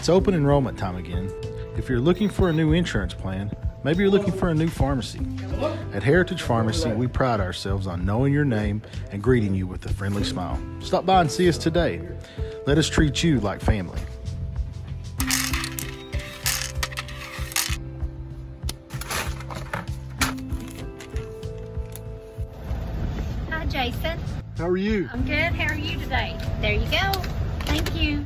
It's open enrollment time again. If you're looking for a new insurance plan, maybe you're looking for a new pharmacy. At Heritage Pharmacy, we pride ourselves on knowing your name and greeting you with a friendly smile. Stop by and see us today. Let us treat you like family. Hi, Jason. How are you? I'm good. How are you today? There you go. Thank you.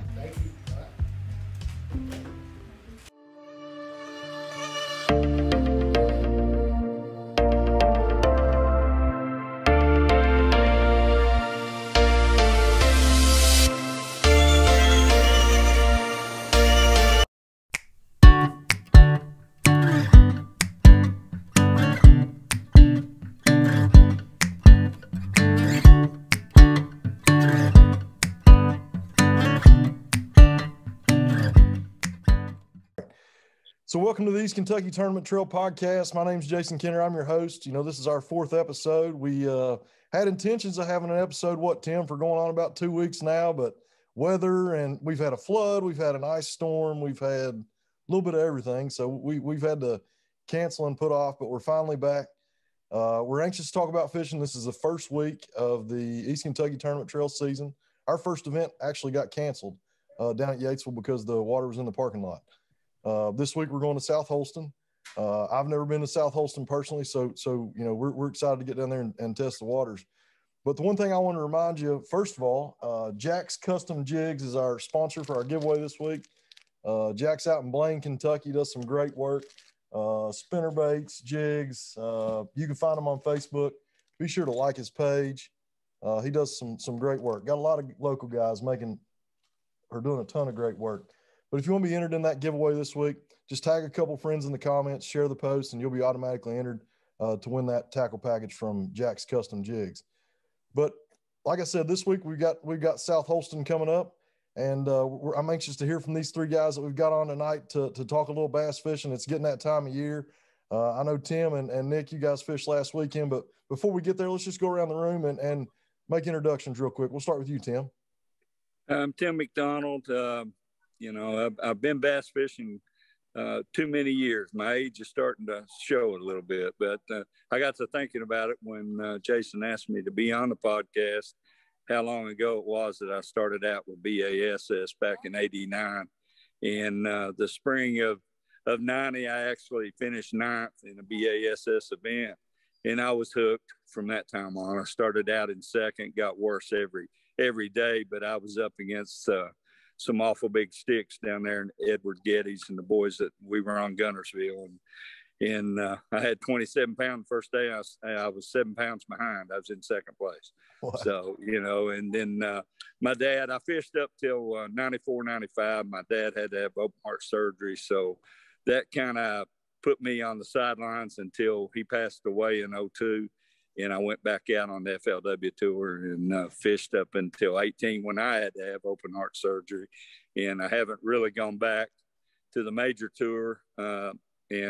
So welcome to the EKYTT Tournament Trail Podcast. My name is Jason Kenner. I'm your host. This is our fourth episode. We had intentions of having an episode, Tim, for going on about 2 weeks now, but weather, and we've had a flood, we've had an ice storm, we've had a little bit of everything. So we've had to cancel and put off, but we're finally back. We're anxious to talk about fishing. This is the first week of the EKYTT Tournament Trail season. Our first event actually got canceled down at Yatesville because the water was in the parking lot. This week we're going to South Holston. I've never been to South Holston personally, so we're excited to get down there and test the waters. But the one thing I want to remind you, first of all, Jack's Custom Jigs is our sponsor for our giveaway this week. Jack's out in Blaine, Kentucky, does some great work. Spinner baits, jigs. You can find him on Facebook. Be sure to like his page. He does some great work. Got a lot of local guys doing a ton of great work. But if you want to be entered in that giveaway this week, just tag a couple friends in the comments, share the post, and you'll be automatically entered to win that tackle package from Jack's Custom Jigs. But like I said, this week we've got South Holston coming up, and I'm anxious to hear from these three guys that we've got on tonight to talk a little bass fishing. It's getting that time of year. I know Tim and Nick, you guys fished last weekend, but before we get there, let's just go around the room and make introductions real quick. We'll start with you, Tim. I'm Tim McDonald. I've been bass fishing too many years. My age is starting to show it a little bit, but I got to thinking about it when Jason asked me to be on the podcast, how long ago it was that I started out with BASS back in '89. In the spring of '90, I actually finished ninth in a BASS event, and I was hooked from that time on. I started out in second, got worse every day, but I was up against some awful big sticks down there in Edward Geddes and the boys that we were on Gunnersville. And I had 27 pounds the first day. I was 7 pounds behind. I was in second place. Wow. So, and then my dad, I fished up till 94, 95. My dad had to have open heart surgery. So that kind of put me on the sidelines until he passed away in '02. And I went back out on the FLW tour and fished up until 18 when I had to have open heart surgery. And I haven't really gone back to the major tour, and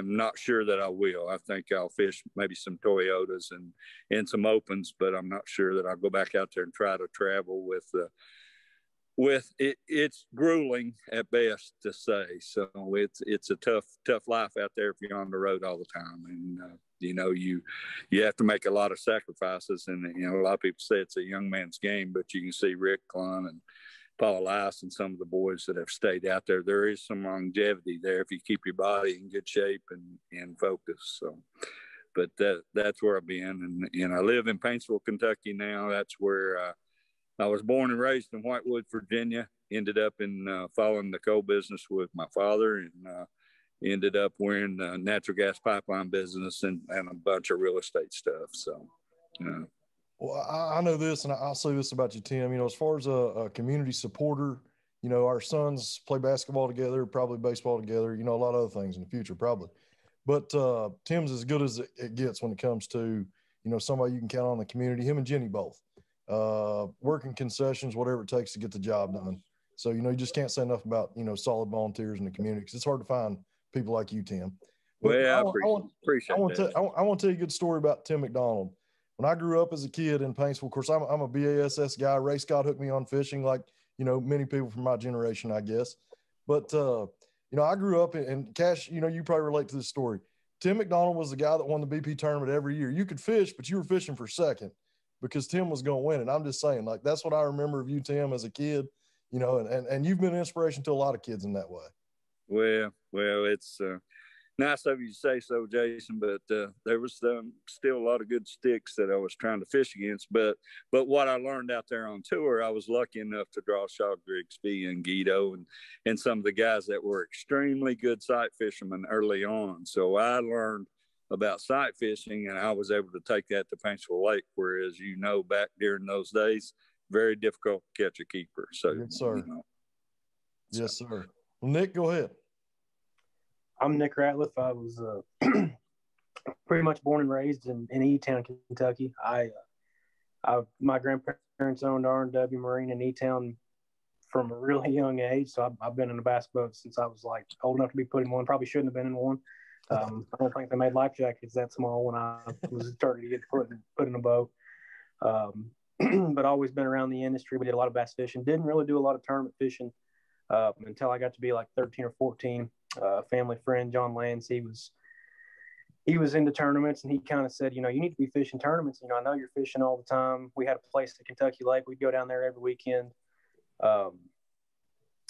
not sure that I will. I think I'll fish maybe some Toyotas and some opens, but I'm not sure that I'll go back out there and try to travel with it. It's grueling at best to say. So it's a tough life out there if you're on the road all the time. And, you have to make a lot of sacrifices, and a lot of people say it's a young man's game, but you can see Rick Clun and Paul Ice and some of the boys that have stayed out there. There is some longevity there if you keep your body in good shape and focus. So, but that's where I've been, and I live in Paintsville, Kentucky now. That's where I was born and raised in Whitewood, Virginia. Ended up in following the coal business with my father, and ended up wearing natural gas pipeline business and a bunch of real estate stuff. So, Well, I know this, and I'll say this about you, Tim. As far as a community supporter, our sons play basketball together, probably baseball together, a lot of other things in the future, probably. But Tim's as good as it gets when it comes to, somebody you can count on in the community. Him and Jenny both. Working concessions, whatever it takes to get the job done. So, you just can't say enough about, solid volunteers in the community, because it's hard to find people like you, Tim. But well, I appreciate that. I want to tell you a good story about Tim McDonald. When I grew up as a kid in Paintsville, of course, I'm a BASS guy. Ray Scott hooked me on fishing, like, many people from my generation, I guess. But, I grew up and Kash, you probably relate to this story. Tim McDonald was the guy that won the BP tournament every year. You could fish, but you were fishing for second because Tim was going to win. And I'm just saying, like, that's what I remember of you, Tim, as a kid, and you've been an inspiration to a lot of kids in that way. Well, it's nice of you to say so, Jason, but there was still a lot of good sticks that I was trying to fish against. But what I learned out there on tour, I was lucky enough to draw Shaw Grigsby and Guido and some of the guys that were extremely good sight fishermen early on. So I learned about sight fishing, and I was able to take that to Paintsville Lake, whereas, back during those days, very difficult to catch a keeper. So, yes, sir. Yes, sir. Well, Nick, go ahead. I'm Nick Ratliff. I was pretty much born and raised in E-Town, Kentucky. My grandparents owned R&W Marine in E-Town from a really young age, so I've been in a bass boat since I was like old enough to be put in one. Probably shouldn't have been in one. I don't think they made life jackets that small when I was starting to get put in a boat. But always been around the industry. We did a lot of bass fishing. Didn't really do a lot of tournament fishing until I got to be like 13 or 14. Family friend John Lance, he was into tournaments, and he kind of said, you need to be fishing tournaments. I know you're fishing all the time. We had a place at Kentucky Lake. We'd go down there every weekend.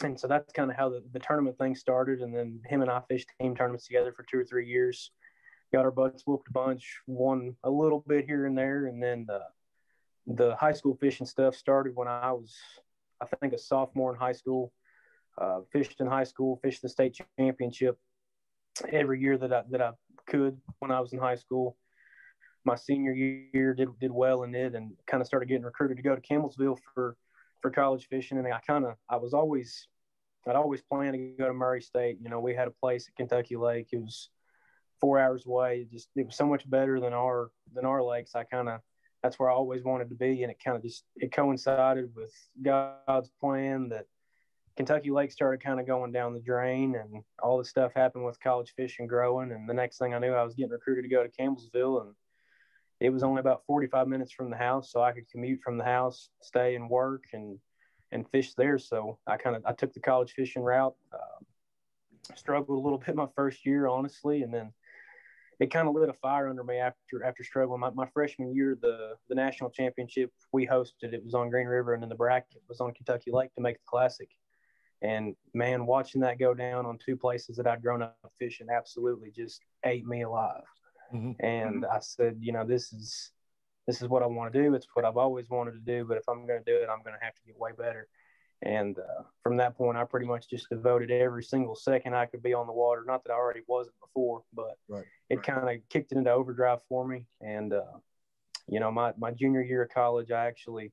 And so that's kind of how the tournament thing started. And then him and I fished team tournaments together for 2 or 3 years. Got our butts whooped a bunch, won a little bit here and there. And then the high school fishing stuff started when I was, I think, a sophomore in high school. Fished in high school, fished the state championship every year that I could when I was in high school. My senior year did well in it, and kind of started getting recruited to go to Campbellsville for college fishing. And I'd always planned to go to Murray State. We had a place at Kentucky Lake. It was 4 hours away. It was so much better than our lakes. That's where I always wanted to be, and it coincided with God's plan that Kentucky Lake started kind of going down the drain, and all this stuff happened with college fishing growing. And the next thing I knew, I was getting recruited to go to Campbellsville, and it was only about 45 minutes from the house. So I could commute from the house, stay and work and fish there. So I took the college fishing route, struggled a little bit my first year, honestly. And then it kind of lit a fire under me after struggling. My freshman year, the national championship we hosted, it was on Green River, and then the bracket was on Kentucky Lake to make the classic. And man, watching that go down on 2 places that I'd grown up fishing absolutely just ate me alive. Mm-hmm. And I said, this is what I want to do. It's what I've always wanted to do. But if I'm going to do it, I'm going to have to get way better. And from that point, I pretty much just devoted every single second I could be on the water. Not that I already wasn't before, but it kind of kicked it into overdrive for me. And, my junior year of college, I actually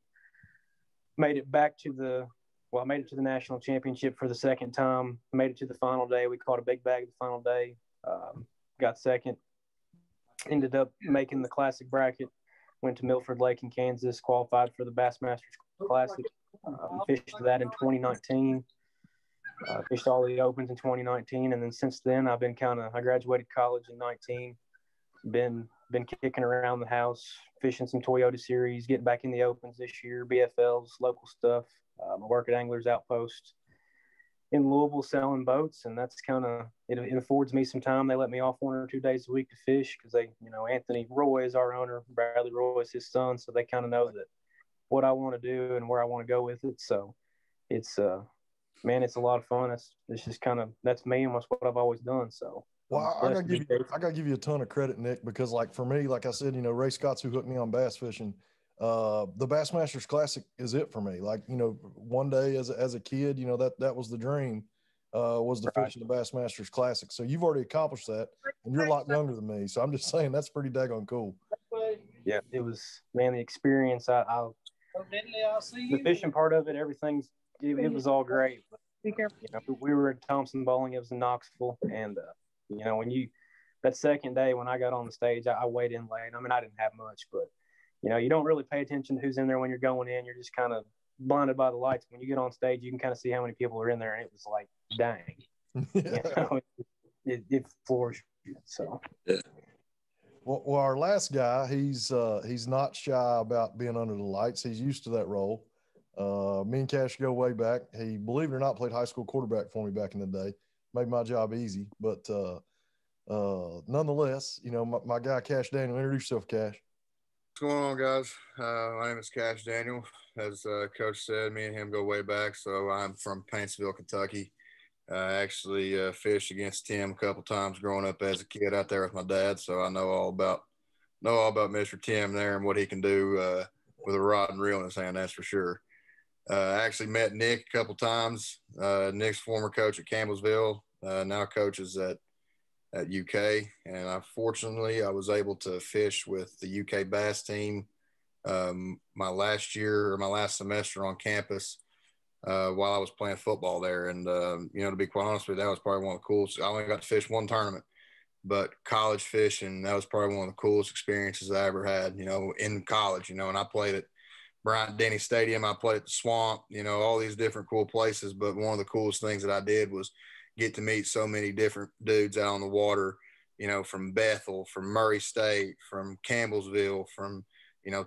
made it to the national championship for the second time. Made it to the final day. We caught a big bag the final day. Got second. Ended up making the classic bracket. Went to Milford Lake in Kansas. Qualified for the Bassmasters Classic. Fished that in 2019. Fished all the opens in 2019, and then since then I graduated college in 19. Been kicking around the house, fishing some Toyota Series, getting back in the opens this year, BFLs, local stuff. I work at Anglers Outpost in Louisville selling boats, and that's it affords me some time. They let me off 1 or 2 days a week to fish because Anthony Roy is our owner, Bradley Roy is his son, so they kind of know that what I want to do and where I want to go with it. So it's it's a lot of fun. That's me, and that's what I've always done. So well, I gotta give you a ton of credit, Nick, because like for me, like I said, Ray Scott's who hooked me on bass fishing. The Bassmasters Classic is it for me. Like, one day as a kid, that was the dream, was to fish in the Bassmasters Classic. So you've already accomplished that, and you're a lot younger than me. So I'm just saying that's pretty daggone cool. Yeah, it was, man, the experience. The fishing part of it, it was all great. But, we were at Thompson Bowling. It was in Knoxville, and that second day when I got on the stage, I weighed in late. I mean, I didn't have much, but you don't really pay attention to who's in there when you're going in. You're just kind of blinded by the lights. When you get on stage, you can kind of see how many people are in there, and it was like, dang. It floors you. So. Yeah. Well, our last guy, he's not shy about being under the lights. He's used to that role. Me and Kash go way back. He, believe it or not, played high school quarterback for me back in the day. Made my job easy, but nonetheless, my guy Kash Daniel. Introduce yourself, Kash. What's going on, guys? My name is Kash Daniel. As Coach said, me and him go way back. So I'm from Paintsville, Kentucky. I actually fished against Tim a couple times growing up as a kid out there with my dad. So I know all about Mr. Tim there and what he can do with a rod and reel in his hand. That's for sure. I actually met Nick a couple times. Nick's former coach at Campbellsville, now coaches at UK. And I was able to fish with the UK bass team my last semester on campus while I was playing football there. And, to be quite honest with you, that was probably one of the coolest. I only got to fish one tournament, but college fishing, that was probably one of the coolest experiences I ever had, in college, and I played at Bryant-Denny Stadium. I played at the Swamp, all these different cool places. But one of the coolest things that I did was get to meet so many different dudes out on the water, from Bethel, from Murray State, from Campbellsville, from,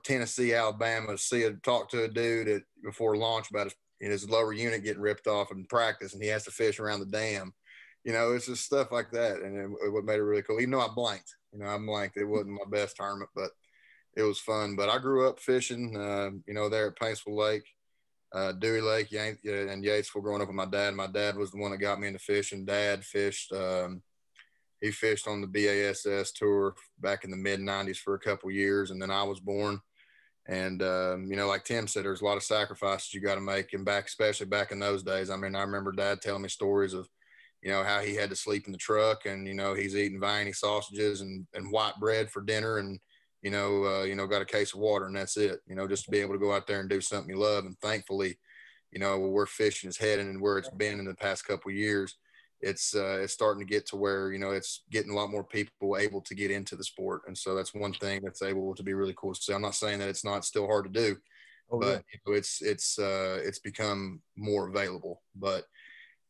Tennessee, Alabama, talk to a dude before launch about his lower unit getting ripped off in practice, and he has to fish around the dam. It's just stuff like that. And what made it really cool, even though I blanked, it wasn't my best tournament, but it was fun. But I grew up fishing, there at Paintsville Lake, Dewey Lake, and Yatesville growing up with my dad. My dad was the one that got me into fishing. Dad fished. He fished on the BASS tour back in the mid-'90s for a couple years, and then I was born. And, like Tim said, there's a lot of sacrifices you got to make. And especially back in those days, I remember Dad telling me stories of, how he had to sleep in the truck, and, he's eating Viennese sausages and white bread for dinner, and, got a case of water, and that's it, just to be able to go out there and do something you love. And thankfully, where fishing is heading and where it's been in the past couple of years, it's starting to get to where, it's getting a lot more people able to get into the sport. And so that's one thing that's able to be really cool to see. I'm not saying that it's not still hard to do, but it's become more available. But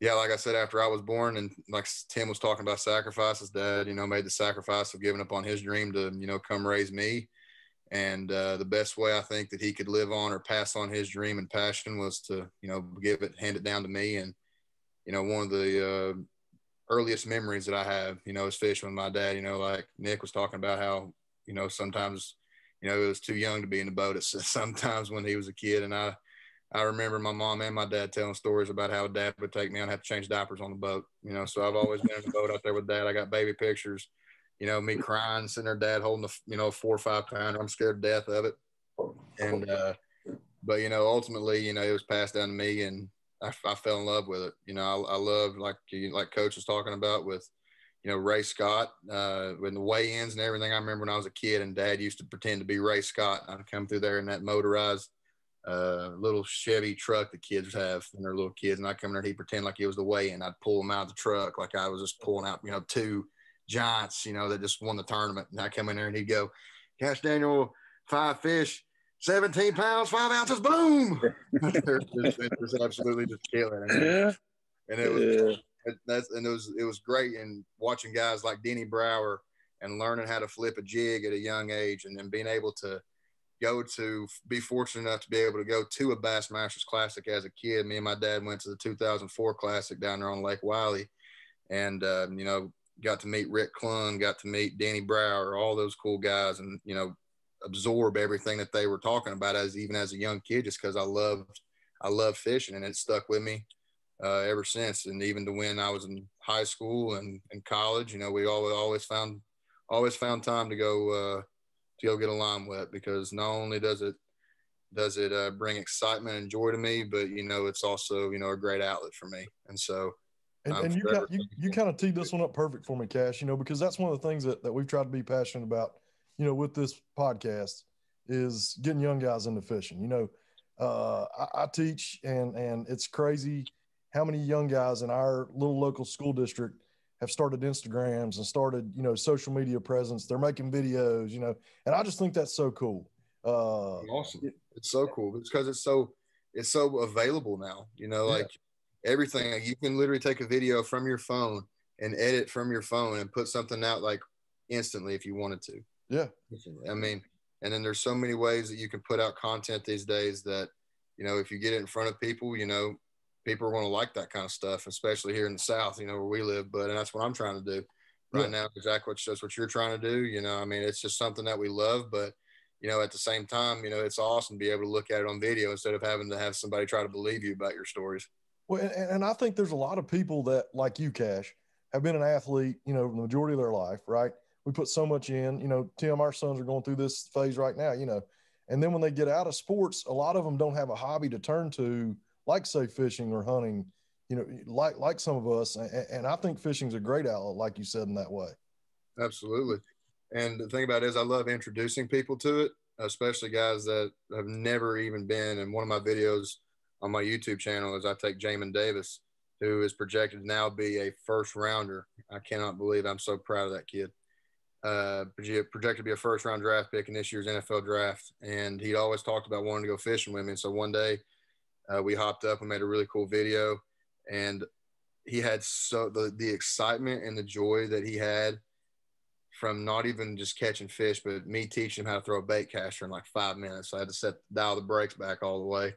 yeah, like I said, after I was born, and like Tim was talking about sacrifices, Dad, made the sacrifice of giving up on his dream to, come raise me. And the best way I think that he could live on or pass on his dream and passion was to, hand it down to me. And, one of the earliest memories that I have, is fishing with my dad. Like Nick was talking about how, sometimes, it was too young to be in the boat sometimes when he was a kid. And I remember my mom and my dad telling stories about how Dad would take me out and have to change diapers on the boat, so I've always been in the boat out there with Dad. I got baby pictures, me crying, sitting there, Dad holding a 4 or 5 pounder. I'm scared to death of it. And, but, ultimately, it was passed down to me, and I fell in love with it. I love, like Coach was talking about with, Ray Scott, when the weigh-ins and everything. I remember when I was a kid and Dad used to pretend to be Ray Scott. I'd come through there in that motorized little Chevy truck the kids have when they're little kids, and I'd come in there and he'd pretend like it was the weigh-in. I'd pull them out of the truck like I was just pulling out, 2 giants, that just won the tournament. And I come in there and he'd go, Kash Daniel, 5 fish, 17 pounds, 5 ounces, boom. It was absolutely just killing. And it was great. And watching guys like Denny Brower and learning how to flip a jig at a young age, and then being able to be fortunate enough to be able to go to a Bassmasters Classic as a kid. Me and my dad went to the 2004 Classic down there on Lake Wiley, and, got to meet Rick Klun, got to meet Denny Brower, all those cool guys, and, absorb everything that they were talking about even as a young kid, just because I loved fishing, and it stuck with me ever since. And even to when I was in high school and college, we always found time to go get a line wet, because not only does it bring excitement and joy to me, but it's also a great outlet for me. And so and you kind of teed this one up perfect for me, Kash, because that's one of the things that we've tried to be passionate about, with this podcast, is getting young guys into fishing. I teach, and it's crazy how many young guys in our little local school district have started Instagrams and started, social media presence. They're making videos, and I just think that's so cool. Awesome. It's so cool because it's so available now, like everything. You can literally take a video from your phone and edit from your phone and put something out like instantly if you wanted to. Yeah. And then there's so many ways that you can put out content these days that, if you get it in front of people, people are going to like that kind of stuff, especially here in the South, where we live. And that's what I'm trying to do right now. Exactly that's what you're trying to do. It's just something that we love, but at the same time, it's awesome to be able to look at it on video instead of having to have somebody try to believe you about your stories. Well, and I think there's a lot of people that, like you, Kash, have been an athlete, the majority of their life, right? We put so much in, Tim, our sons are going through this phase right now, and then when they get out of sports, a lot of them don't have a hobby to turn to, like, say, fishing or hunting, like some of us. And I think fishing's a great outlet, like you said, in that way. Absolutely. And the thing about it is I love introducing people to it, especially guys that have never even been. In one of my videos on my YouTube channel is I take Jamin Davis, who is projected to now be a first rounder. I cannot believe I'm so proud of that kid. Projected to be a first round draft pick in this year's NFL draft. And he'd always talked about wanting to go fishing with me. And so one day we hopped up and made a really cool video, and he had the excitement and the joy that he had from not even just catching fish, but me teaching him how to throw a bait caster in like 5 minutes. So I had to dial the brakes back all the way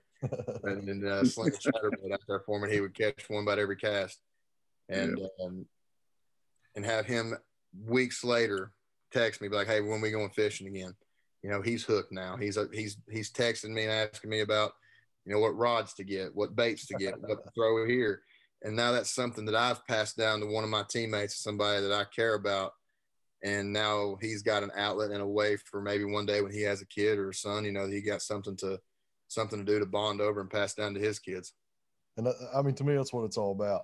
and then sling a chatterbait out there for him, and he would catch one about every cast. And have him weeks later text me, be like, hey, when we going fishing again? He's hooked now. He's texting me and asking me about, what rods to get, what baits to get, what to throw here. And now that's something that I've passed down to one of my teammates, somebody that I care about. And now he's got an outlet and a way for maybe one day when he has a kid or a son, he got something to do to bond over and pass down to his kids. And to me, that's what it's all about.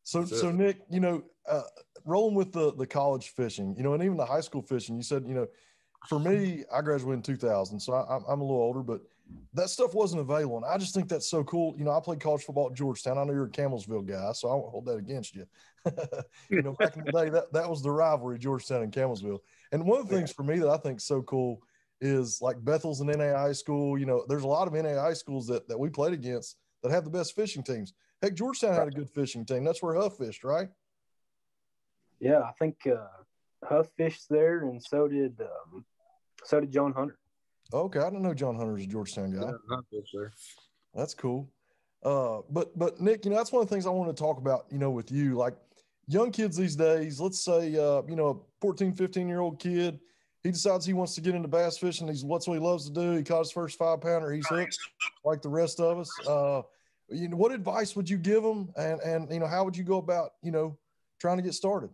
So Nick, rolling with the college fishing, and even the high school fishing, you said, for me, I graduated in 2000, so I'm a little older, but that stuff wasn't available. And I just think that's so cool. I played college football at Georgetown. I know you're a Campbellsville guy, so I won't hold that against you. Back in the day, that was the rivalry, Georgetown and Campbellsville. And one of the things for me that I think is so cool is, like, Bethel's an NAI school. There's a lot of NAI schools that we played against that have the best fishing teams. Heck, Georgetown had a good fishing team. That's where Huff fished, right? Yeah, I think Huff fished there, and so did John Hunter. Okay, I didn't know John Hunter's a Georgetown guy. Yeah, not good, sir. That's cool. But Nick, that's one of the things I want to talk about, with you. Like, young kids these days, let's say, a 14, 15-year-old kid, he decides he wants to get into bass fishing. That's what he loves to do. He caught his first 5-pounder. He's hooked like the rest of us. What advice would you give him? And how would you go about, trying to get started?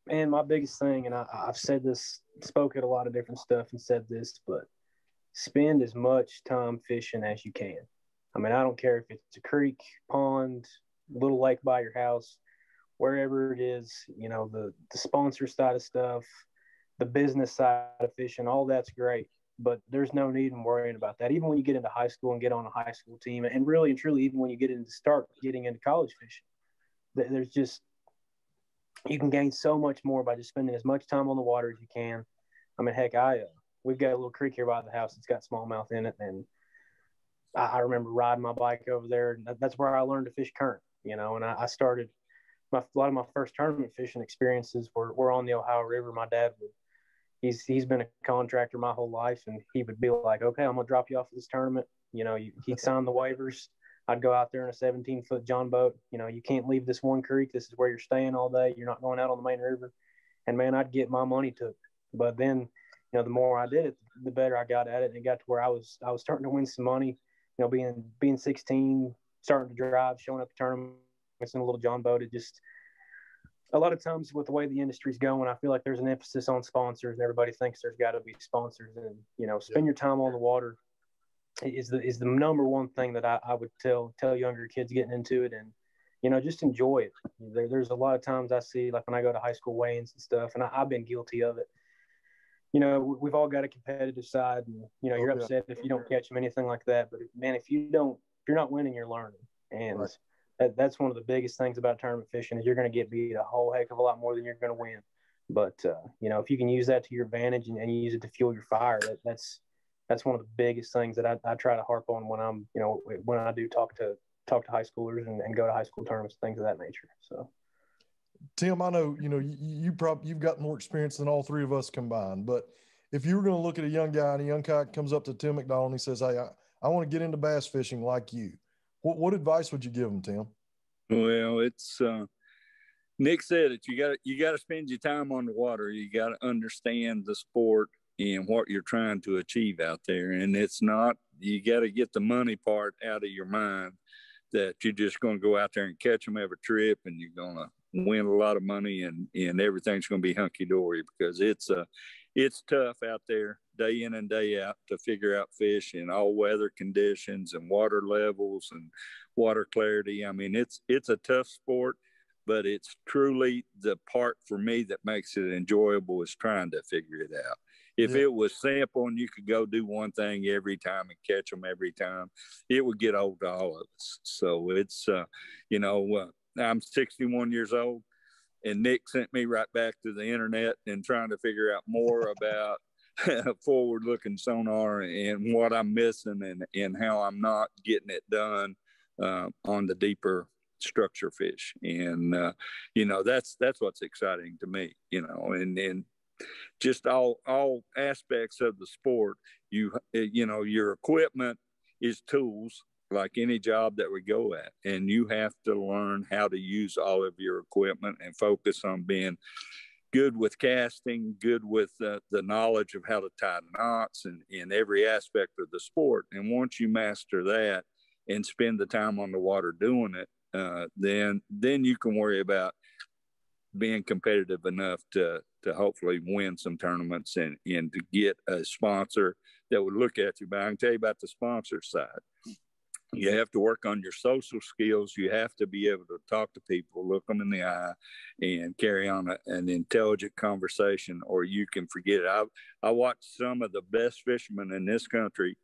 Man, my biggest thing, and I've said this, spoke at a lot of different stuff and said this, but spend as much time fishing as you can. I don't care if it's a creek, pond, little lake by your house, wherever it is, the sponsor side of stuff, the business side of fishing, all that's great, but there's no need in worrying about that. Even when you get into high school and get on a high school team, and really and truly, even when you start getting into college fishing, there's just, you can gain so much more by just spending as much time on the water as you can. Heck, we've got a little creek here by the house that's got smallmouth in it, and I remember riding my bike over there, and that's where I learned to fish current, and I started a lot of my first tournament fishing experiences were on the Ohio River. My dad he's been a contractor my whole life, and he would be like, okay, I'm going to drop you off at this tournament. He'd sign the waivers. I'd go out there in a 17-foot John boat. You can't leave this one creek. This is where you're staying all day. You're not going out on the main river. And, man, I'd get my money took. But then, the more I did it, the better I got at it. And it got to where I was starting to win some money, being 16, starting to drive, showing up to tournaments in a little John boat. It just – a lot of times with the way the industry's going, I feel like there's an emphasis on sponsors, and everybody thinks there's got to be sponsors. And, spend your time on the water is the number one thing that I would tell younger kids getting into it. And, just enjoy it. There's a lot of times I see, like when I go to high school weigh-ins and stuff, and I've been guilty of it. We've all got a competitive side, and, you're upset if you don't catch them, anything like that. But, man, if you're not winning, you're learning. And that's one of the biggest things about tournament fishing is you're going to get beat a whole heck of a lot more than you're going to win. But, if you can use that to your advantage and use it to fuel your fire, that's one of the biggest things that I try to harp on when I'm, when I do talk to high schoolers and go to high school tournaments, things of that nature. So, Tim, I know, you've got more experience than all three of us combined, but if you were going to look at a young guy and a young guy comes up to Tim McDonald and he says, hey, I want to get into bass fishing like you. What advice would you give them, Tim? Well, it's Nick said it. You got to spend your time on the water. You got to understand the sport and what you're trying to achieve out there. And it's not, you got to get the money part out of your mind, that you're just going to go out there and catch them every trip and you're going to win a lot of money and everything's going to be hunky-dory, because it's tough out there day in and day out to figure out fish in all weather conditions and water levels and water clarity. I mean, it's a tough sport, but it's truly the part for me that makes it enjoyable is trying to figure it out. If it was simple and you could go do one thing every time and catch them every time, it would get old to all of us. So it's, I'm 61 years old, and Nick sent me right back to the internet and trying to figure out more about forward-looking sonar and what I'm missing and how I'm not getting it done on the deeper structure fish. And, that's what's exciting to me, and just all aspects of the sport. Your equipment is tools like any job that we go at, and you have to learn how to use all of your equipment and focus on being good with casting, good with the knowledge of how to tie knots and in every aspect of the sport. And once you master that and spend the time on the water doing it, then you can worry about being competitive enough to hopefully win some tournaments and to get a sponsor that would look at you. But I can tell you about the sponsor side. You have to work on your social skills. You have to be able to talk to people, look them in the eye, and carry on an intelligent conversation, or you can forget it. I watched some of the best fishermen in this country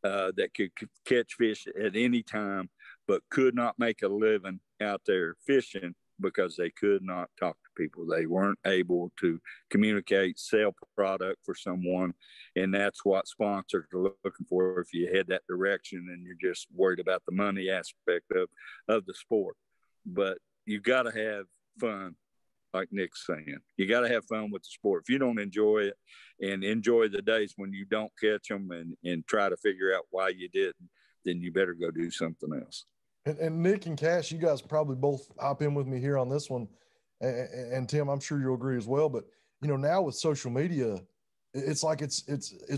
that could catch fish at any time, but could not make a living out there fishing because they could not talk to people. They weren't able to communicate, sell product for someone. And that's what sponsors are looking for if you head that direction and you're just worried about the money aspect of the sport. But you got to have fun, like Nick's saying. You got to have fun with the sport. If you don't enjoy it and enjoy the days when you don't catch them and try to figure out why you didn't, then you better go do something else. And Nick and Kash, you guys probably both hop in with me here on this one. And Tim, I'm sure you'll agree as well. But, now with social media, it's like it's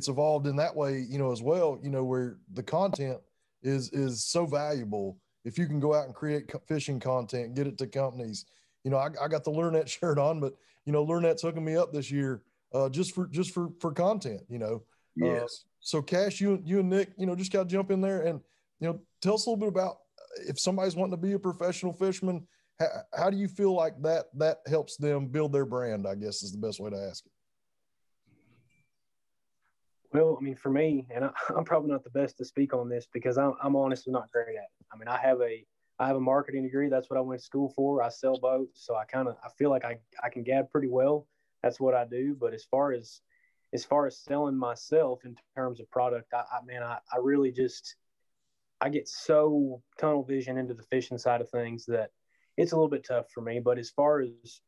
evolved in that way, as well, where the content is so valuable. If you can go out and create fishing content, get it to companies, I got the LearNet shirt on, but, LearNet's hooking me up this year just for content, Yes. So Kash, you and Nick, just got to jump in there and, tell us a little bit about, if somebody's wanting to be a professional fisherman, how do you feel like that helps them build their brand, I guess is the best way to ask it. Well, I mean, for me, and I'm probably not the best to speak on this because I'm honestly not great at it. I mean, I have a marketing degree. That's what I went to school for. I sell boats. So I feel like I can gab pretty well. That's what I do. But as far as selling myself in terms of product, I really just, I get so tunnel vision into the fishing side of things that it's a little bit tough for me. But as far as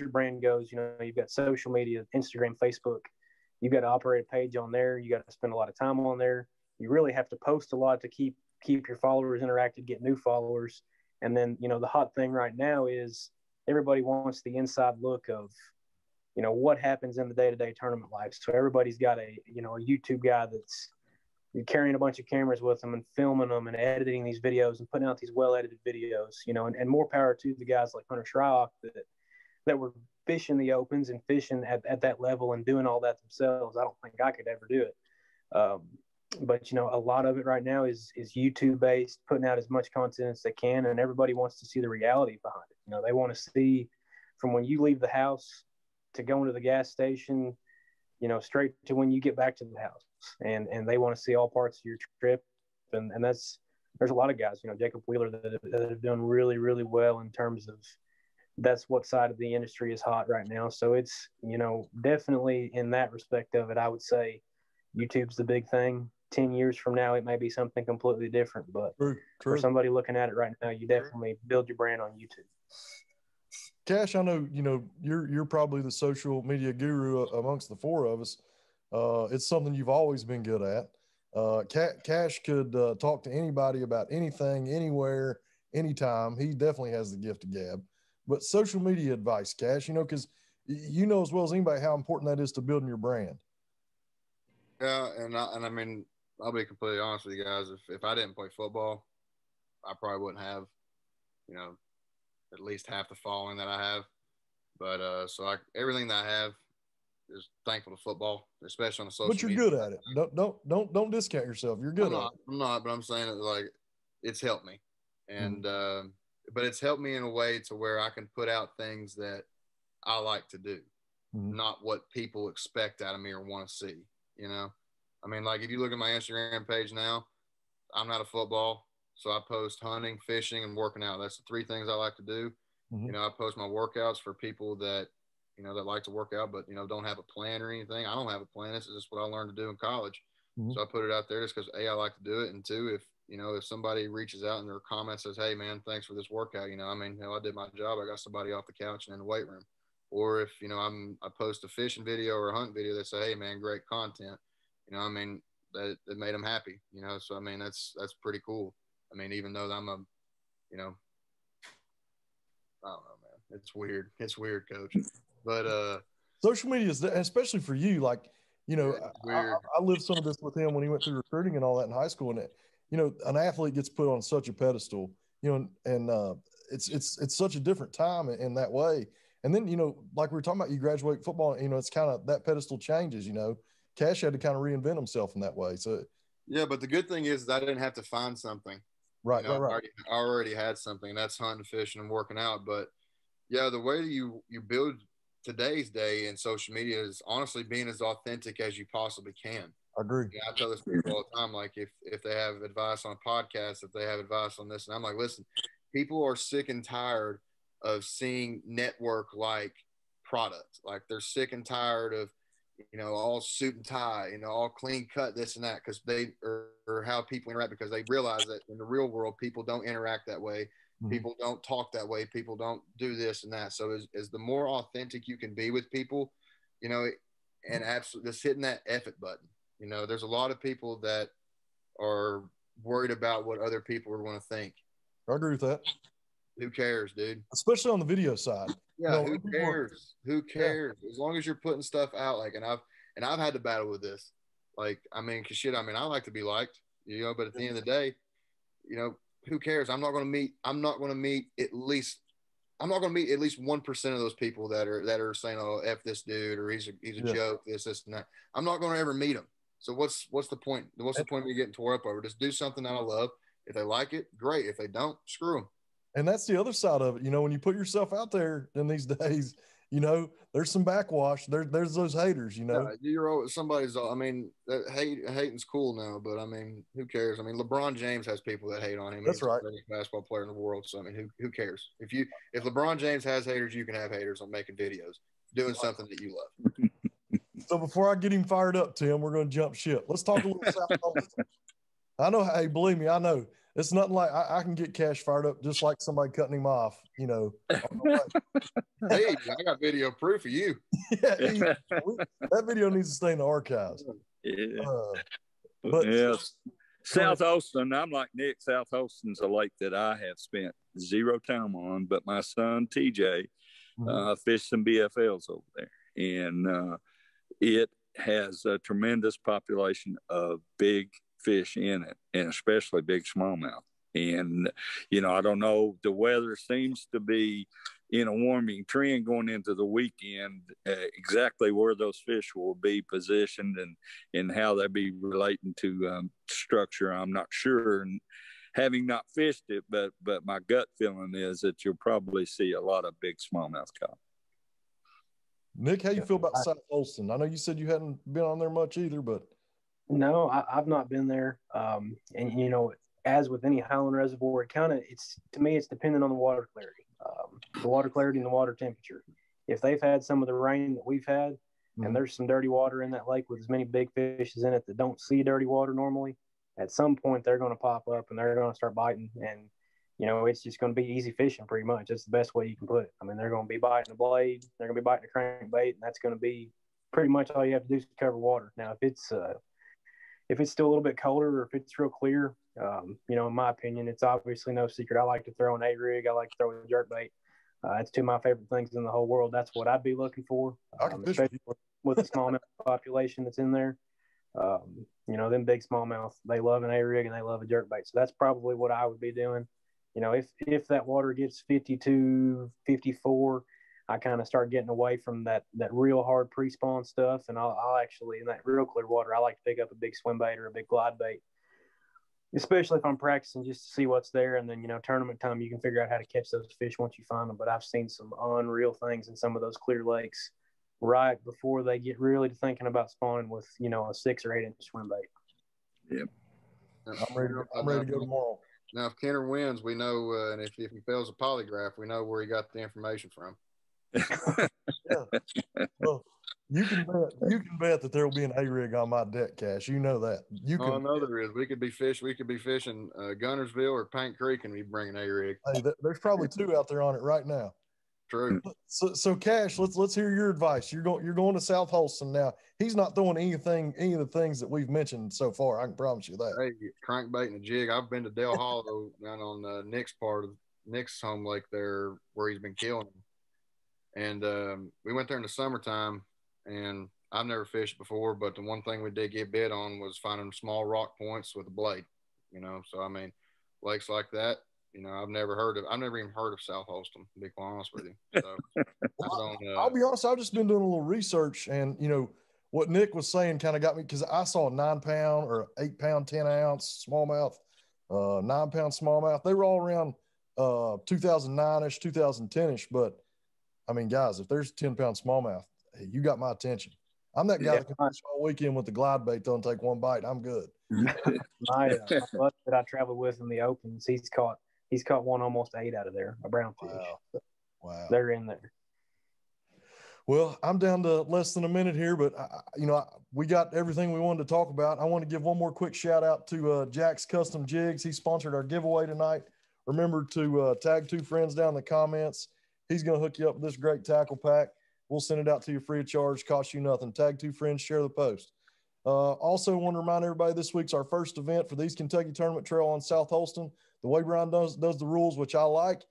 your brand goes, you've got social media, Instagram, Facebook, you've got to operate a page on there. You got to spend a lot of time on there. You really have to post a lot to keep your followers interacted, get new followers. And then, the hot thing right now is everybody wants the inside look of, what happens in the day-to-day tournament life. So everybody's got a YouTube guy that's carrying a bunch of cameras with them and filming them and editing these videos and putting out these well-edited videos, and more power to the guys like Hunter Shryock that were fishing the opens and fishing at that level and doing all that themselves. I don't think I could ever do it. But, a lot of it right now is YouTube based, putting out as much content as they can. And everybody wants to see the reality behind it. They want to see from when you leave the house to going to the gas station, straight to when you get back to the house. And they want to see all parts of your trip. And there's a lot of guys, Jacob Wheeler that have done really, really well in terms of that's what side of the industry is hot right now. So it's, definitely in that respect of it, I would say YouTube's the big thing. 10 years from now, it may be something completely different, but True. For somebody looking at it right now, you definitely build your brand on YouTube. Kash, I know, you're probably the social media guru amongst the four of us. It's something you've always been good at. Kash could talk to anybody about anything, anywhere, anytime. He definitely has the gift of gab. But social media advice, Kash, because you know as well as anybody how important that is to building your brand. Yeah, and I mean, I'll be completely honest with you guys. If I didn't play football, I probably wouldn't have, at least half the following that I have. But everything that I have is thankful to football, especially on the social media. But you're good at it. Don't discount yourself. You're good at it. I'm not, but I'm saying that like it's helped me, and but it's helped me in a way to where I can put out things that I like to do, not what people expect out of me or want to see. I mean, like if you look at my Instagram page now, I'm not a football, so I post hunting, fishing, and working out. That's the three things I like to do. I post my workouts for people that that like to work out, but don't have a plan or anything. I don't have a plan. This is just what I learned to do in college. So I put it out there just because A, I like to do it, and two, if somebody reaches out in their comments says, "Hey man, thanks for this workout," I did my job. I got somebody off the couch and in the weight room. Or if I post a fishing video or a hunt video that say, "Hey man, great content," that made them happy. So I mean that's pretty cool. I mean, even though I'm a, I don't know, man, it's weird. It's weird, coach. But social media is, especially for you, like I lived some of this with him when he went through recruiting and all that in high school, and an athlete gets put on such a pedestal, and it's such a different time in that way. And then, like we were talking about, you graduate football, it's kind of that pedestal changes, Kash had to kind of reinvent himself in that way. So, yeah, but the good thing is I didn't have to find something. Right. I already had something. That's hunting, fishing, and working out. But yeah, the way you build today's day in social media is honestly being as authentic as you possibly can. I agree. I tell this people all the time, like if they have advice on a podcast, if they have advice on this, and I'm like, listen, people are sick and tired of seeing network-like product. Like they're sick and tired of, all suit and tie, all clean cut, this and that, because they or how people interact, because they realize that in the real world, people don't interact that way. People don't talk that way. People don't do this and that. So as the more authentic you can be with people, and absolutely just hitting that effort button. There's a lot of people that are worried about what other people are going to think. I agree with that. Who cares, dude? Especially on the video side. Yeah, who cares? Who cares? Yeah. As long as you're putting stuff out, like, and I've had to battle with this. Like, I mean, cause shit, I like to be liked, but at the end of the day, who cares? I'm not going to meet at least 1% of those people that are saying, "Oh, F this dude," or he's a joke, this and that. I'm not going to ever meet him. So what's the point? What's the point of me getting tore up over? Just do something that I love. If they like it, great. If they don't, screw them. And that's the other side of it. When you put yourself out there in these days, there's some backwash. There's those haters, Yeah, somebody's. I mean, hating's cool now, but I mean, who cares? I mean, LeBron James has people that hate on him. That's right. He's the greatest basketball player in the world. So I mean, who cares? If LeBron James has haters, you can have haters on making videos, doing something that you love. So before I get him fired up, Tim, we're going to jump ship. Let's talk a little South Holston. I know. Hey, believe me, I know. It's nothing like I can get Kash fired up just like somebody cutting him off, Hey, I got video proof of you. Yeah, that video needs to stay in the archives. Yeah. But South Holston, I'm like Nick. South Holston's a lake that I have spent zero time on, but my son TJ fished some BFLs over there, and it has a tremendous population of big fish in it, and especially big smallmouth. And I don't know, the weather seems to be in a warming trend going into the weekend. Exactly where those fish will be positioned and how they'll be relating to structure, I'm not sure, and having not fished it, but my gut feeling is that you'll probably see a lot of big smallmouth caught. Nick, how you feel about South Holston? I know you said you hadn't been on there much either, but no, I've not been there. And as with any Highland reservoir, to me, it's dependent on the water clarity, and the water temperature. If they've had some of the rain that we've had, and there's some dirty water in that lake with as many big fishes in it that don't see dirty water normally, at some point they're going to pop up and they're going to start biting. And, it's just going to be easy fishing pretty much. That's the best way you can put it. I mean, they're going to be biting a blade, they're going to be biting a crankbait, and that's going to be pretty much all you have to do is cover water. Now, if it's if it's still a little bit colder or if it's real clear, in my opinion, it's obviously no secret. I like to throw an A-rig. I like to throw a jerkbait. It's two of my favorite things in the whole world. That's what I'd be looking for, especially with the smallmouth population that's in there. Them big smallmouth, they love an A-rig and they love a jerkbait. So that's probably what I would be doing. If that water gets 52, 54, I kind of start getting away from that real hard pre-spawn stuff. And I'll actually, in that real clear water, I like to pick up a big swim bait or a big glide bait, especially if I'm practicing, just to see what's there. And then, tournament time, you can figure out how to catch those fish once you find them. But I've seen some unreal things in some of those clear lakes right before they get really to thinking about spawning with, a 6 or 8 inch swim bait. Yep. I'm ready to go tomorrow. Now, if Kenner wins, we know, and if he fails a polygraph, we know where he got the information from. Yeah. Well, you can bet that there will be an A-rig on my deck, Cash. You know that. I know there is. We could be fishing Gunnersville or Paint Creek and be bringing A-rig. Hey, there's probably 2 out there on it right now. True. So Cash, let's hear your advice. You're going to South Holston now. He's not throwing any of the things that we've mentioned so far. I can promise you that. Hey, crankbait and a jig. I've been to Del Hollow down on Nick's home lake there where he's been killing them. And we went there in the summertime, and I've never fished before, but the one thing we did get bit on was finding small rock points with a blade. So I mean, lakes like that. I've never even heard of South Holston, to be quite honest with you. So, I'll be honest, I've just been doing a little research, and, what Nick was saying kind of got me, because I saw a 9-pound or 8-pound, 10-ounce smallmouth, 9-pound smallmouth. They were all around 2009-ish, 2010-ish. But, I mean, guys, if there's a 10-pound smallmouth, hey, you got my attention. I'm that guy that can fish all weekend with the glide bait, don't take one bite. I'm good. My buddy that I traveled with in the Opens, he's caught one almost 8 out of there, a brown fish. Wow. They're in there. Well, I'm down to less than a minute here, but we got everything we wanted to talk about. I want to give one more quick shout out to Jack's Custom Jigs. He sponsored our giveaway tonight. Remember to tag 2 friends down in the comments. He's going to hook you up with this great tackle pack. We'll send it out to you free of charge, cost you nothing. Tag 2 friends, share the post. Also want to remind everybody this week's our first event for the East Kentucky Tournament Trail on South Holston. The way Brian does the rules, which I like,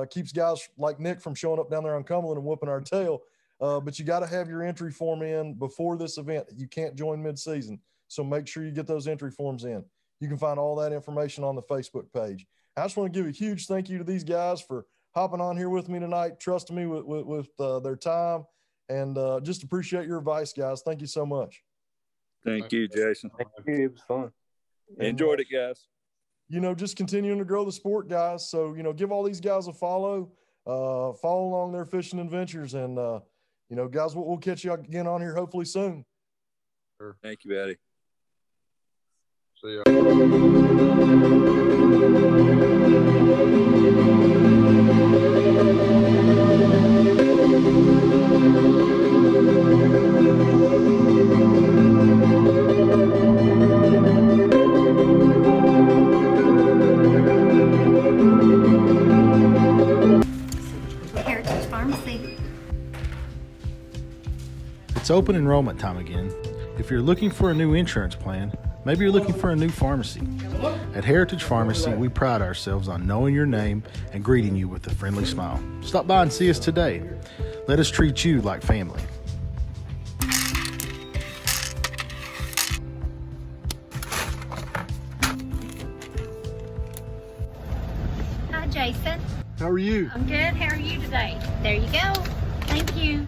keeps guys like Nick from showing up down there on Cumberland and whooping our tail. But you got to have your entry form in before this event. You can't join mid-season. So make sure you get those entry forms in. You can find all that information on the Facebook page. I just want to give a huge thank you to these guys for hopping on here with me tonight, trusting me with their time, and just appreciate your advice, guys. Thank you so much. Thank you, Jason. Thank you. It was fun. Enjoyed it, guys. Just continuing to grow the sport, guys. So, give all these guys a follow along their fishing adventures. And, guys, we'll catch you again on here hopefully soon. Sure. Thank you, Eddie. See ya. Heritage Pharmacy. It's open enrollment time again. If you're looking for a new insurance plan, maybe you're looking for a new pharmacy. At Heritage Pharmacy, we pride ourselves on knowing your name and greeting you with a friendly smile. Stop by and see us today. Let us treat you like family. Hi, Jason. How are you? I'm good. How are you today? There you go. Thank you.